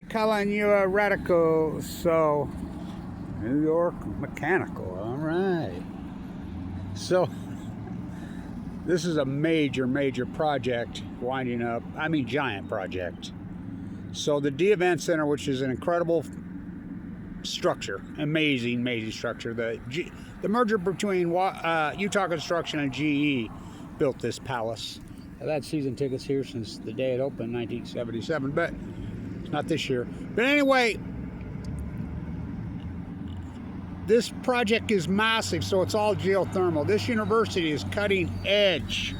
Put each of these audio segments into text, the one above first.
Calling you a radical, so New York mechanical, all right. So this is a major project winding up. I mean, giant project. So the D Event Center, which is an incredible structure, amazing structure. The merger between Utah Construction and GE built this palace. I've had season tickets here since the day it opened, 1977, but it's not this year. But anyway, this project is massive, so it's all geothermal. This university is cutting edge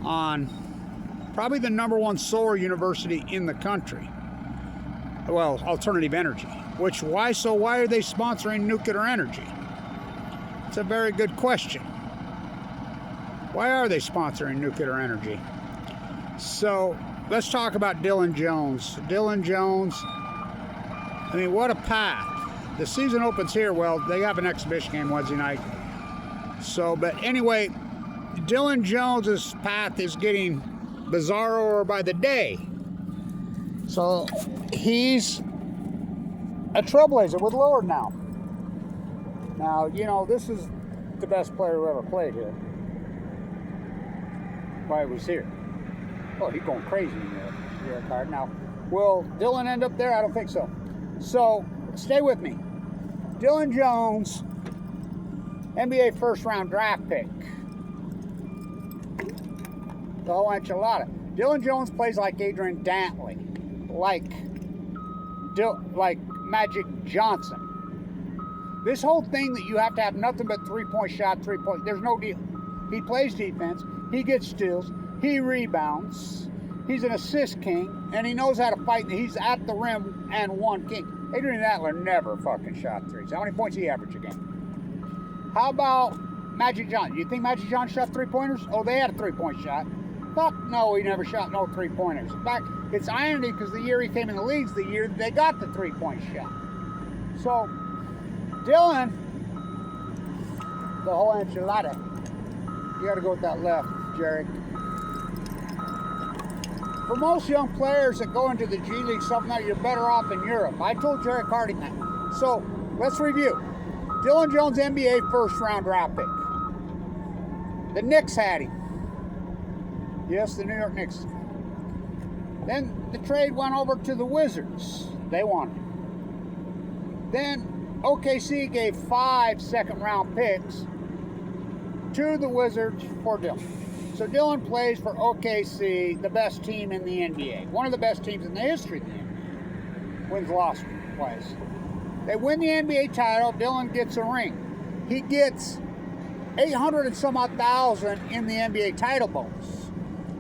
on probably the #1 solar university in the country. Well, alternative energy. Why are they sponsoring nuclear energy? It's a very good question. Why are they sponsoring nuclear energy? So let's talk about Dillon Jones. Dillon Jones, I mean, what a path. The season opens here. Well, they have an exhibition game Wednesday night. So, but anyway, Dillon Jones's path is getting bizarrer by the day. So he's a Trailblazer with Lord now. Now, you know, this is the best player who ever played here. Why he was here. Oh, he's going crazy in the card. Now, will Dillon end up there? I don't think so. So, stay with me. Dillon Jones, NBA first-round draft pick. The whole enchilada. Dillon Jones plays like Adrian Dantley, like Magic Johnson. This whole thing that you have to have nothing but three-point shot, there's no deal. He plays defense, he gets steals, he rebounds, he's an assist king, and he knows how to fight. He's at the rim and one king. Adrian Dantley never fucking shot threes. How many points he average a game? How about Magic Johnson? You think Magic Johnson shot three-pointers? Oh, they had a three-point shot. Fuck no, he never shot no three-pointers. In fact, it's irony because the year he came in the league's the year that they got the three-point shot. So, Dillon, the whole enchilada. You got to go with that left, Jared. For most young players that go into the G League, something that you're better off in Europe. I told Jared Harding that. So, let's review. Dillon Jones, NBA first-round draft pick. The Knicks had him. Yes, the New York Knicks. Then the trade went over to the Wizards. They wanted him. Then OKC gave 5 second-round picks to the Wizards for Dillon. So Dillon plays for OKC, the best team in the NBA. One of the best teams in the history of the NBA. Wins-loss wise. They win the NBA title. Dillon gets a ring. He gets 800 and some odd thousand in the NBA title bonus.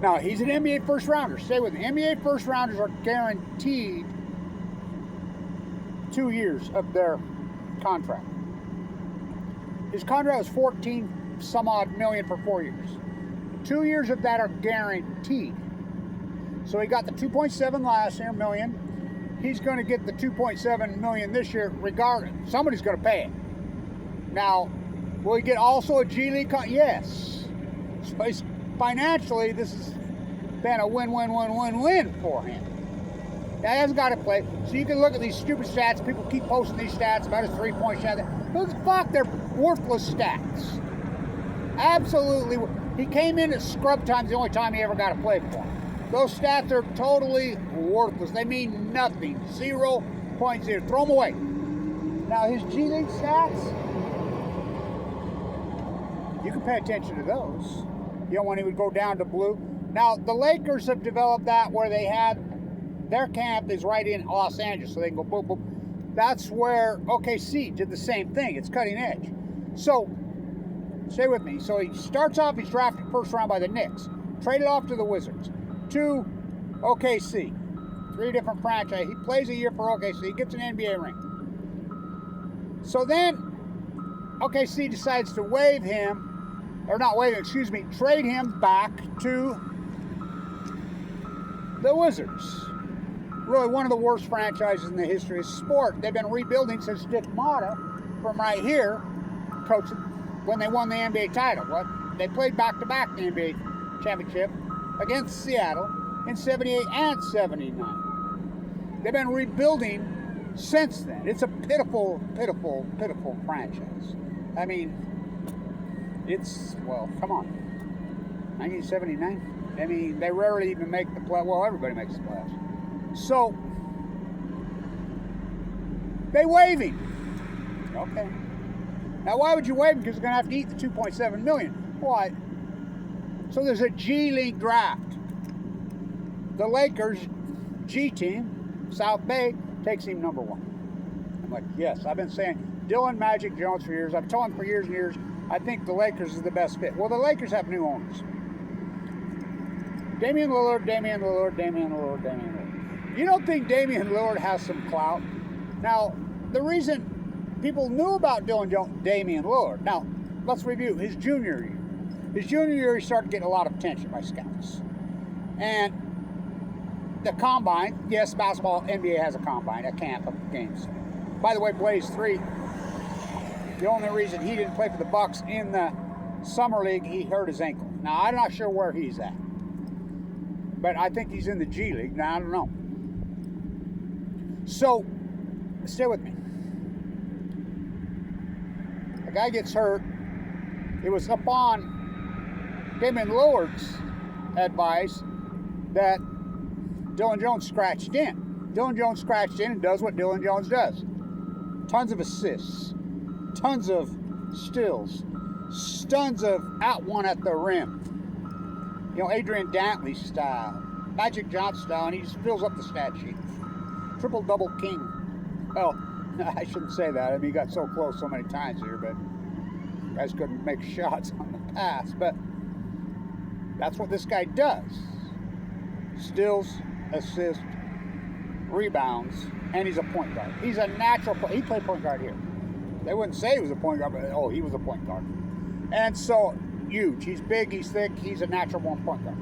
Now, he's an NBA first rounder. Stay with me. NBA first rounders are guaranteed 2 years of their contract. His contract was 14 some odd million for 4 years. 2 years of that are guaranteed. So he got the 2.7 last year million. He's going to get the 2.7 million this year regardless. Somebody's going to pay it. Now, will he get also a G League yes. So he's, financially, this has been a win for him. Now, he hasn't got to play. So you can look at these stupid stats. People keep posting these stats about his three-point shot. Fuck, they're worthless stats. Absolutely. He came in at scrub time, the only time he ever got to play for him. Those stats are totally worthless. They mean nothing. 0.0. Throw them away. Now, his G League stats, you can pay attention to those. You don't want him to go down to blue. Now, the Lakers have developed that where they had their camp is right in Los Angeles, so they can go boom, boom. That's where OKC did the same thing. It's cutting edge. So, stay with me. So he starts off, he's drafted first round by the Knicks. Traded off to the Wizards. To OKC. 3 different franchises. He plays a year for OKC. He gets an NBA ring. So then, OKC decides to trade him back to the Wizards. Really one of the worst franchises in the history of sport. They've been rebuilding since Dick Motta from right here, coaching when they won the NBA title. They played back-to-back the NBA championship against Seattle in 78 and 79. They've been rebuilding since then. It's a pitiful, pitiful, pitiful franchise. I mean, it's, well, come on. 1979? I mean, they rarely even make the play. Well, everybody makes the playoffs. So, they waive him. Okay. Now, why would you waive him? Because they're going to have to eat the $2.7 million. Why? So there's a G League draft. The Lakers G team, South Bay, takes him number 1. I'm like, yes. I've been saying Dillon, Magic, Jones for years. I've told him for years and years, I think the Lakers is the best fit. Well, the Lakers have new owners. Damian Lillard, Damian Lillard, Damian Lillard, Damian Lillard. You don't think Damian Lillard has some clout? Now, the reason people knew about Damian Lillard, now, let's review his junior year. His junior year, he started getting a lot of attention by scouts. And the combine, yes, basketball, NBA has a combine, a camp of games. By the way, Blaze 3, the only reason he didn't play for the Bucks in the summer league, he hurt his ankle. Now, I'm not sure where he's at. But I think he's in the G League. Now, I don't know. So, stay with me. A guy gets hurt. It was upon Damian Lillard's advice that Dillon Jones scratched in. Dillon Jones scratched in and does what Dillon Jones does. Tons of assists. Tons of steals. Tons of out one at the rim. You know, Adrian Dantley style, Magic Johnson style, and he just fills up the stat sheet. Triple-double king. Well, I shouldn't say that. I mean, he got so close so many times here, but guys couldn't make shots on the pass. But that's what this guy does. Steals, assists, rebounds, and he's a point guard. He's a natural point. He played point guard here. They wouldn't say he was a point guard, but, oh, he was a point guard. And so, huge. He's big, he's thick, he's a natural born point guard.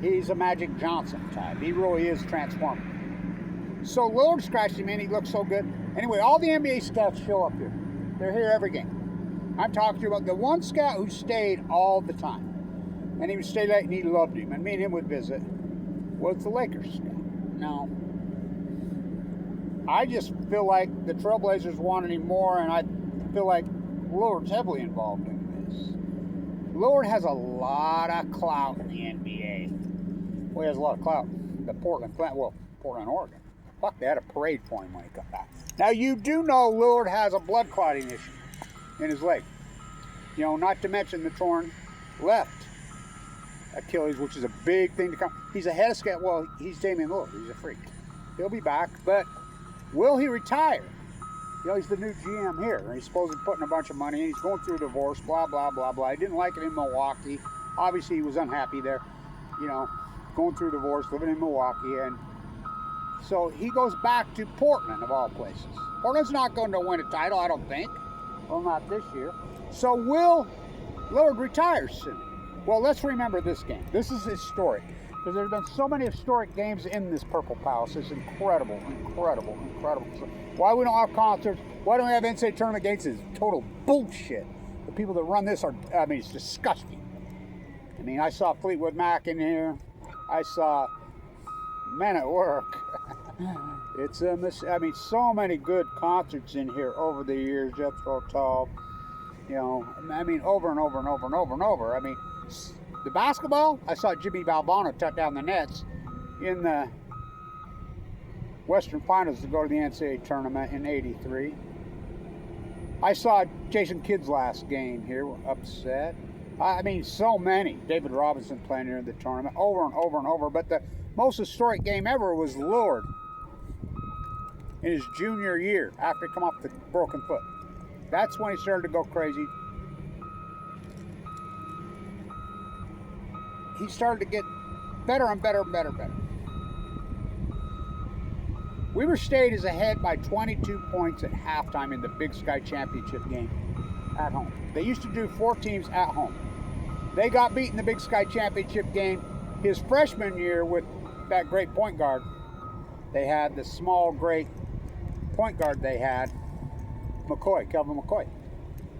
He's a Magic Johnson type. He really is transforming. So Lillard scratched him in, he looks so good. Anyway, all the NBA scouts show up here. They're here every game. I'm talking to you about the one scout who stayed all the time. And he would stay late and he loved him. And me and him would visit. Was the Lakers scout. Now, I just feel like the Trailblazers wanted him more, and I feel like Lillard's heavily involved in this. Lillard has a lot of clout in the NBA. Well, he has a lot of clout. The Portland, Oregon. Fuck, they had a parade for him when he got back. Now, you do know Lillard has a blood clotting issue in his leg. You know, not to mention the torn left Achilles, which is a big thing to come. He's ahead of schedule. Well, he's Damian Lillard. He's a freak. He'll be back, but will he retire? You know, he's the new GM here. He's supposed to be putting a bunch of money in. He's going through a divorce, blah, blah, blah, blah. He didn't like it in Milwaukee. Obviously, he was unhappy there. You know, going through a divorce, living in Milwaukee. And so he goes back to Portland, of all places. Portland's not going to win a title, I don't think. Well, not this year. So will Lillard retire soon? Well, let's remember this game. This is historic. Because there's been so many historic games in this Purple Palace. It's incredible, incredible, incredible. So why we don't have concerts? Why don't we have NCAA tournament games? Is total bullshit. The people that run this are, I mean, it's disgusting. I mean, I saw Fleetwood Mac in here. I saw Men at Work. It's I mean, so many good concerts in here over the years. Jethro Tull. You know, I mean, over and over and over and over and over. I mean, the basketball, I saw Jimmy Valvano touch down the nets in the Western Finals to go to the NCAA tournament in '83. I saw Jason Kidd's last game here, upset. I mean, so many. David Robinson playing here in the tournament, over and over and over. But the most historic game ever was Lillard in his junior year after he come off the broken foot. That's when he started to go crazy. He started to get better and better and better and better. Weber State is ahead by 22 points at halftime in the Big Sky Championship game at home. They used to do 4 teams at home. They got beat in the Big Sky Championship game his freshman year with that great point guard. They had the small, great point guard they had, Kelvin McCoy,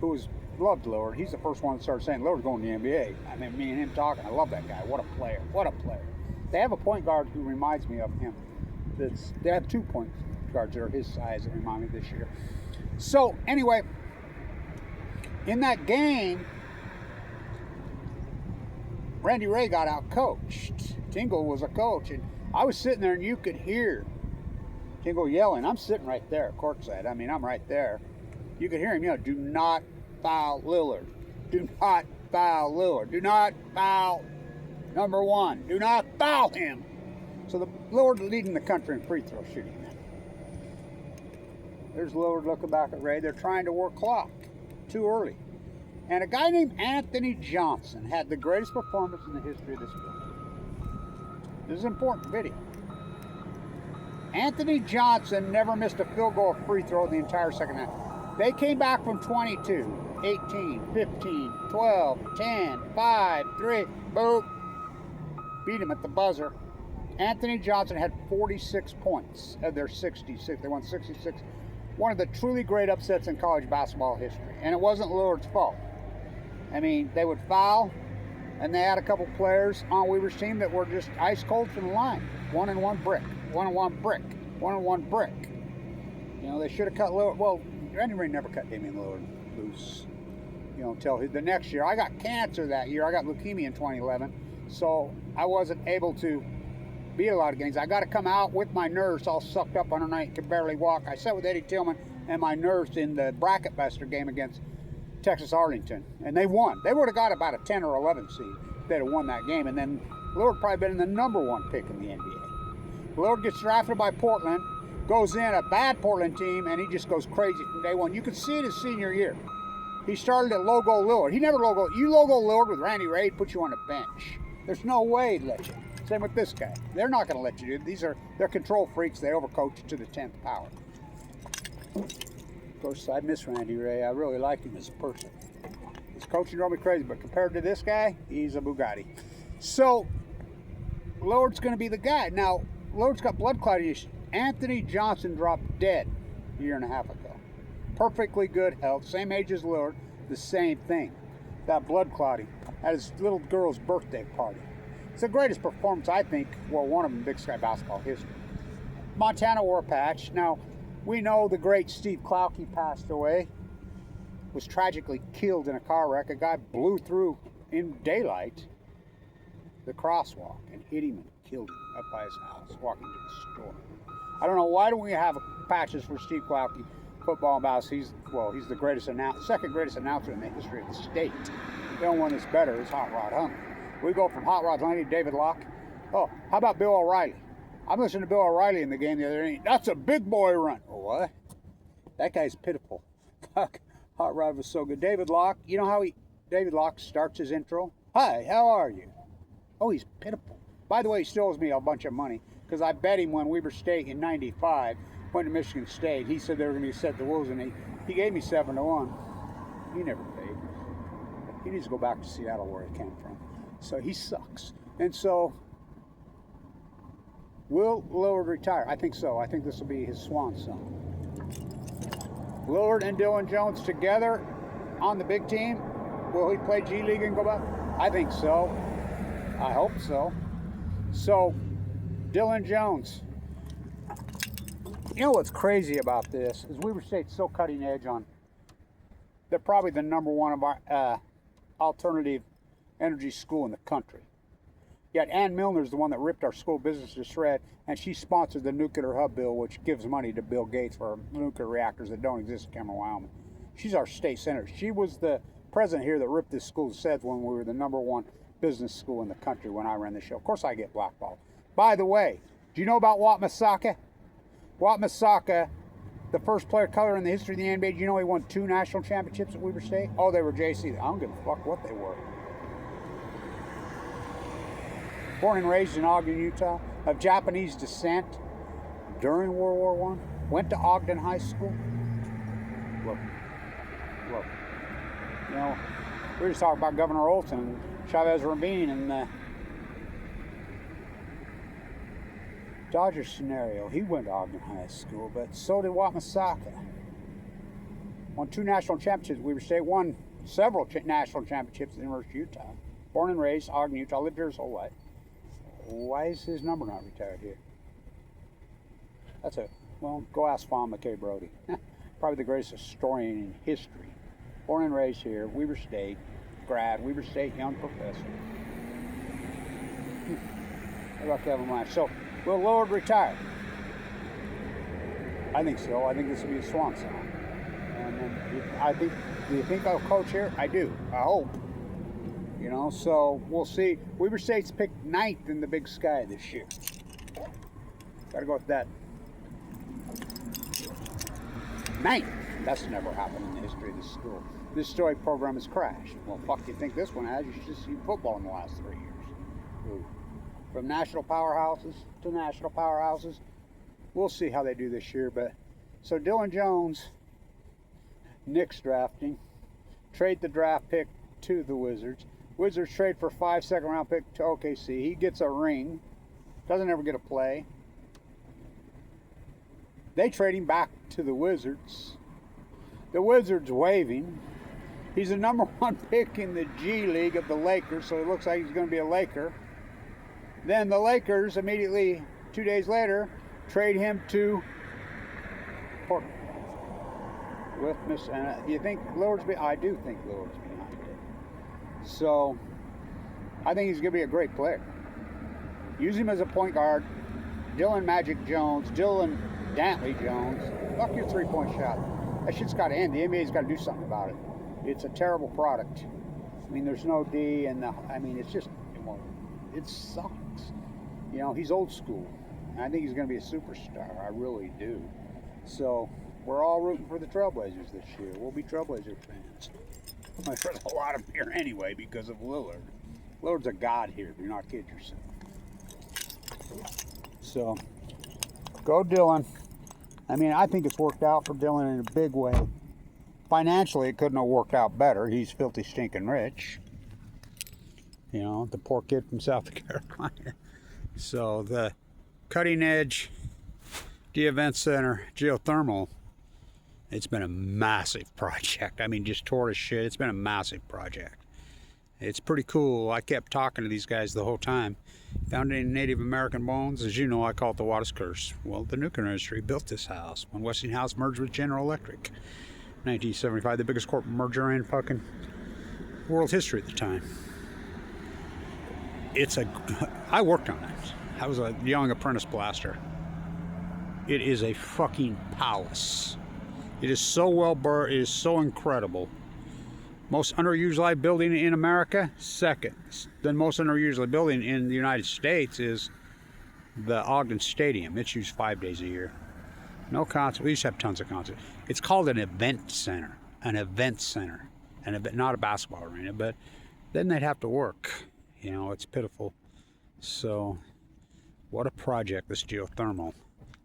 who was loved Lillard. He's the first one that started saying Lillard's going to the NBA. I mean, me and him talking, I love that guy. What a player. What a player. They have a point guard who reminds me of him. They have 2 point guards that are his size that remind me this year. So anyway, in that game, Randy Ray got out coached. Tingle was a coach, and I was sitting there, and you could hear Tingle yelling. I'm sitting right there, courtside. I mean, I'm right there. You could hear him yell, "Do not foul Lillard. Do not foul Lillard. Do not foul number one. Do not foul him." So the Lillard leading the country in free throw shooting. There's Lillard looking back at Ray. They're trying to work clock too early. And a guy named Anthony Johnson had the greatest performance in the history of this building. This is an important video. Anthony Johnson never missed a field goal or free throw the entire second half. They came back from 22, 18, 15, 12, 10, 5, 3, boom. Beat him at the buzzer. Anthony Johnson had 46 points of their 66. They won 66. One of the truly great upsets in college basketball history. And it wasn't Lillard's fault. I mean, they would foul, and they had a couple players on Weaver's team that were just ice cold from the line. 1-and-1 brick, 1-and-1 brick, 1-and-1 brick. You know, they should have cut Lillard. Well, Randy Ray never cut Damian Lillard loose, you know, until the next year. I got cancer that year. I got leukemia in 2011, so I wasn't able to be at a lot of games. I got to come out with my nerves all sucked up on a night, could barely walk. I sat with Eddie Tillman and my nerves in the bracket buster game against Texas Arlington, and they won. They would have got about a 10 or 11 seed if they'd have won that game, and then Lillard probably been the #1 pick in the NBA. Lillard gets drafted by Portland, goes in a bad Portland team, and he just goes crazy from day one. You could see it his senior year. He started at logo Lillard. He never you logo Lillard with Randy Ray, put you on the bench. There's no way he'd let you. Same with this guy. They're not going to let you do it. They're control freaks. They overcoach you to the 10th power. Of course, I miss Randy Ray. I really like him as a person. His coaching drove me crazy, but compared to this guy, he's a Bugatti. So, Lillard's going to be the guy. Now, Lillard's got blood clotting issues. Anthony Johnson dropped dead a year and a half ago. Perfectly good health, same age as Lillard, the same thing. That blood clotting at his little girl's birthday party. It's the greatest performance, I think, well, one of them in Big Sky basketball history. Montana wore a patch. Now, we know the great Steve Klauke passed away, was tragically killed in a car wreck. A guy blew through in daylight the crosswalk and hit him and killed him up by his house, walking to the store. I don't know, why don't we have patches for Steve Klauke, football and basketball? He's the greatest second greatest announcer in the history of the state. The only one that's better is Hot Rod Huntley. We go from Hot Rod Huntley to David Locke. Oh, how about Bill O'Reilly? I'm listening to Bill O'Reilly in the game the other day. That's a big boy run. Oh, what? That guy's pitiful. Fuck, Hot Rod was so good. David Locke, you know how David Locke starts his intro? Hi, how are you? Oh, he's pitiful. By the way, he still owes me a bunch of money because I bet him when Weber State in '95 went to Michigan State. He said they were going to set the Wolves, and he gave me 7-1. He never paid. He needs to go back to Seattle where he came from. So he sucks. And so, will Lillard retire? I think so. I think this will be his swan song. Lillard and Dillon Jones together on the big team. Will he play G League and go back? I think so. I hope so. So, Dillon Jones. You know what's crazy about this is Weber State's so cutting edge on. They're probably the #1 of our alternative energy school in the country. Yet Ann Milner's the one that ripped our school business to shred, and she sponsored the nuclear hub bill, which gives money to Bill Gates for nuclear reactors that don't exist in Cameron, Wyoming. She's our state senator. She was the president here that ripped this school to shreds when we were the #1 business school in the country when I ran the show. Of course I get blackballed. By the way, do you know about Wat Masaka? Wat Masaka, the first player of color in the history of the NBA, do you know he won 2 national championships at Weber State? Oh, they were JC. I don't give a fuck what they were. Born and raised in Ogden, Utah, of Japanese descent during World War I, went to Ogden High School. Look. You know, we were just talking about Governor Olson and Chavez Rabin and the Dodgers scenario. He went to Ogden High School, but so did Wat Masaka. Won 2 national championships at Weber State, won several national championships at the University of Utah. Born and raised Ogden, Utah, lived here his whole life. Why is his number not retired here? Well, go ask Fawn McKay Brody. Probably the greatest historian in history. Born and raised here, Weber State, grad, Weber State, young professor. How about Kevin Blanch? So, will Lillard retire? I think so. I think this will be a swan song. And then do you think I'll coach here? I do. I hope. You know, so we'll see. Weber State's picked 9th in the Big Sky this year. Gotta go with that. 9th. That's never happened in the history of this school. This historic program has crashed. Well, fuck, you think this one has? You should just see football in the last 3 years. Ooh. From national powerhouses to national powerhouses. We'll see how they do this year. But so Dillon Jones, Knicks drafting, trade the draft pick to the Wizards. Wizards trade for 5 second-round pick to OKC. He gets a ring. Doesn't ever get a play. They trade him back to the Wizards. The Wizards waving. He's the #1 pick in the G League of the Lakers, so it looks like he's going to be a Laker. Then the Lakers immediately, 2 days later, trade him to Portland. With Miss, and do you think Lillard's behind? I do think Lillard's behind it. So I think he's going to be a great player. Use him as a point guard. Dillon Magic Jones, Dillon Dantley Jones. Fuck your 3-point shot. That shit's got to end. The NBA's got to do something about it. It's a terrible product. I mean, there's no D, and it's just, it sucks. You know, he's old school. I think he's going to be a superstar. I really do. So we're all rooting for the Trailblazers this year. We'll be Trailblazer fans. There's a lot of them here anyway because of Lillard. Lillard's a god here. Do not kid yourself. So go Dillon. I mean, I think it's worked out for Dillon in a big way. Financially, it couldn't have worked out better. He's filthy stinking rich. You know, the poor kid from South Carolina. So the cutting edge event center, Geothermal, it's been a massive project. I mean, just tortoise shit. It's been a massive project. It's pretty cool. I kept talking to these guys the whole time. Found in Native American bones. As you know, I call it the Wattis Curse. Well, the nuclear industry built this house when Westinghouse merged with General Electric. 1975, the biggest corporate merger in fucking world history at the time. I worked on it. I was a young apprentice blaster. It is a fucking palace. It is so well built. It is so incredible. Most underutilized building in America, second. The most underutilized building in the United States is the Ogden Stadium. It's used 5 days a year. No concert. We used to have tons of concerts. It's called an event center. An event center. Not a basketball arena, but then they'd have to work. You know, it's pitiful. So, what a project, this geothermal.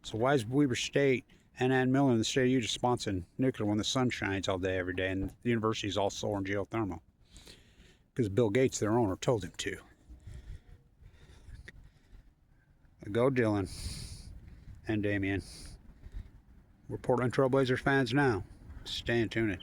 So why is Weber State and Ann Miller in the state of Utah sponsoring nuclear when the sun shines all day, every day, and the university's all solar and geothermal? Because Bill Gates, their owner, told him to. Go Dillon and Damien. We're Portland Trailblazers fans now. Stay tuned.